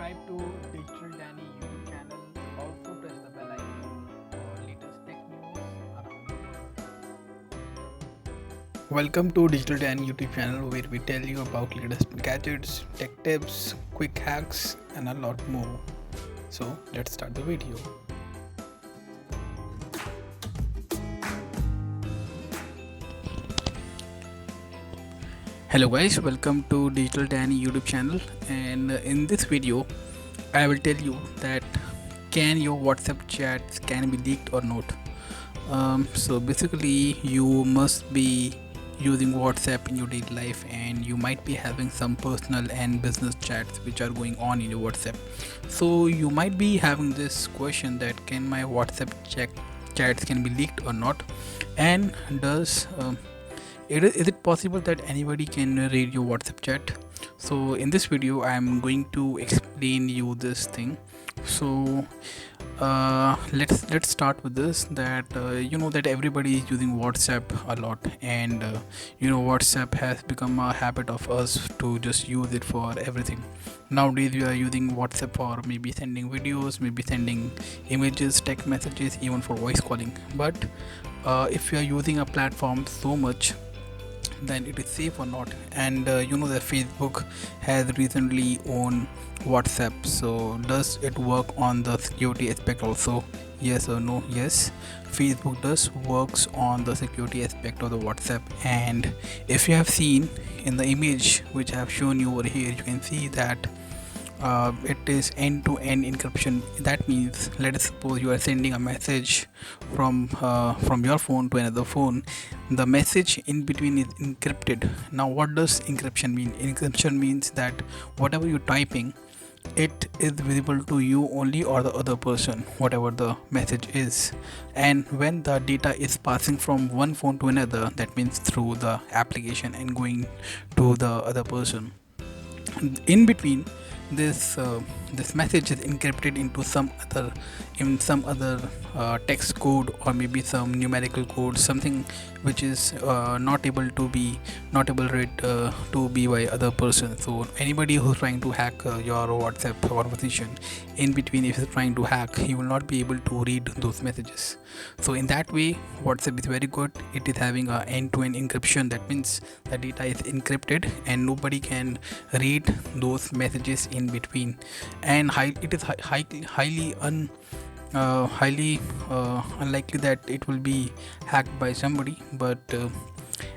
subscribe to Digital Danny YouTube channel. Also press the bell icon for latest tech news around the world. Welcome to Digital Danny YouTube channel where we tell you about latest gadgets, tech tips, quick hacks and a lot more. So let's start the video. Hello guys, welcome to Digital Danny YouTube channel, and in this video I will tell you that can your WhatsApp chats can be leaked or not. So basically you must be using WhatsApp in your daily life, and you might be having some personal and business chats which are going on in your WhatsApp. So you might be having this question that can my WhatsApp chats can be leaked or not, and does is it possible that anybody can read your WhatsApp chat? So in this video I am going to explain you this thing. So let's start with this, that you know that everybody is using WhatsApp a lot, and WhatsApp has become a habit of us to just use it for everything. Nowadays we are using WhatsApp for maybe sending videos, maybe sending images, text messages, even for voice calling. But if you are using a platform so much, then it is safe or not. And that Facebook has recently owned WhatsApp. So does it work on the security aspect also? Yes or no? Yes, Facebook does works on the security aspect of the WhatsApp. And if you have seen in the image which I have shown you over here, you can see that it is end-to-end encryption. That means, let us suppose you are sending a message from your phone to another phone. The message in between is encrypted. Now what does encryption mean? Encryption means that whatever you're typing, it is visible to you only or the other person, whatever the message is. And when the data is passing from one phone to another, that means through the application and going to the other person, in between this message is encrypted into some other text code, or maybe some numerical code, something which is not able read to be by other person. So anybody who's trying to hack your WhatsApp conversation, in between if he's trying to hack, he will not be able to read those messages. So in that way WhatsApp is very good. It is having a end-to-end encryption. That means the data is encrypted and nobody can read those messages in between. And it is highly unlikely that it will be hacked by somebody. But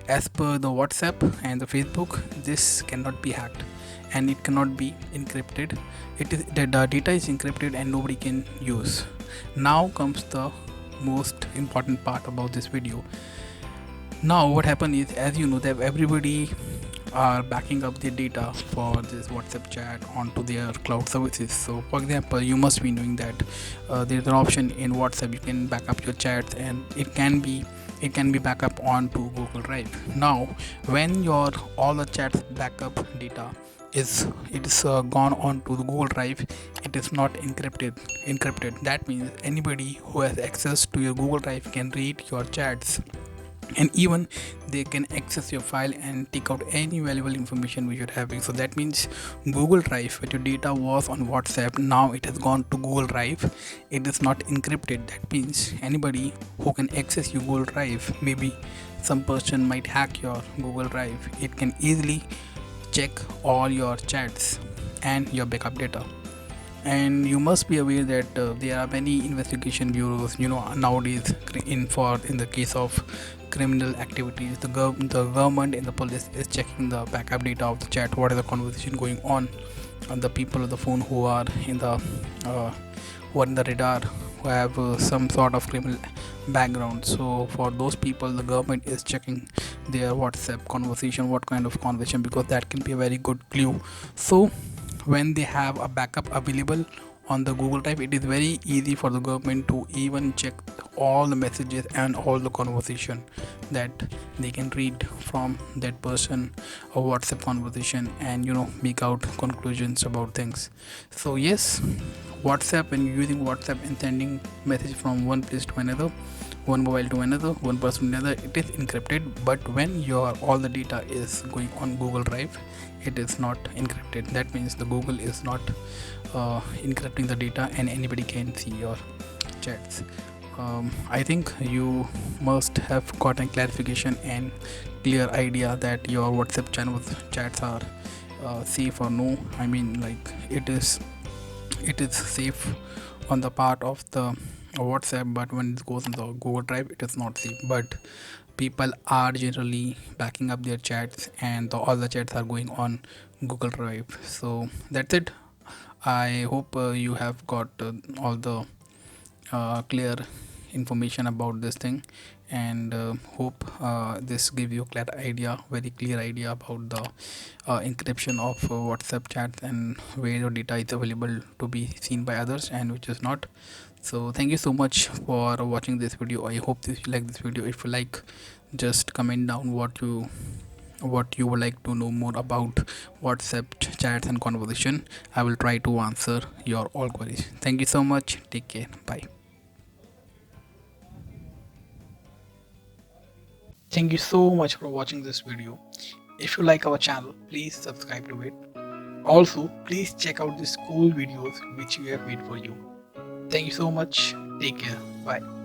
as per the WhatsApp and the Facebook, this cannot be hacked and it cannot be encrypted. It is the data is encrypted and nobody can use. Now comes the most important part about this video. Now what happened is, as you know, that everybody are backing up their data for this WhatsApp chat onto their cloud services. So for example, you must be knowing that there's an option in WhatsApp you can back up your chats, and it can be back up onto Google Drive. Now when your all the chats backup data is gone on to the Google Drive, it is not encrypted. That means anybody who has access to your Google Drive can read your chats, and even they can access your file and take out any valuable information which you're having. So that means Google Drive, where your data was on WhatsApp, now it has gone to Google Drive. It is not encrypted. That means anybody who can access your Google Drive, maybe some person might hack your Google Drive, it can easily check all your chats and your backup data. And you must be aware that there are many investigation bureaus, nowadays, in the case of criminal activities, the government and the police is checking the backup data of the chat, what is the conversation going on, and the people of the phone who are in the radar, who have some sort of criminal background. So for those people, the government is checking their WhatsApp conversation, what kind of conversation, because that can be a very good clue. So when they have a backup available on the Google Drive, it is very easy for the government to even check all the messages and all the conversation that they can read from that person, a WhatsApp conversation, and make out conclusions about things. So yes, WhatsApp, when you're using WhatsApp and sending message from one place to another, one mobile to another, one person to another, it is encrypted. But when your all the data is going on Google Drive, it is not encrypted. That means the Google is not encrypting the data and anybody can see your chats. I think you must have gotten clarification and clear idea that your WhatsApp chats are safe or no. I mean, like, it is safe on the part of the WhatsApp, but when it goes in the Google Drive, it is not safe. But people are generally backing up their chats, and all the chats are going on Google Drive. So that's it. I hope you have got all the clear information about this thing, and hope this give you very clear idea about the encryption of WhatsApp chats and where your data is available to be seen by others and which is not. So thank you so much for watching this video. I hope you like this video. If you like, just comment down what you would like to know more about WhatsApp chats and conversation. I will try to answer your all queries. Thank you so much. Take care. Bye. Thank you so much for watching this video. If you like our channel, please subscribe to it. Also, please check out these cool videos which we have made for you. Thank you so much. Take care. Bye.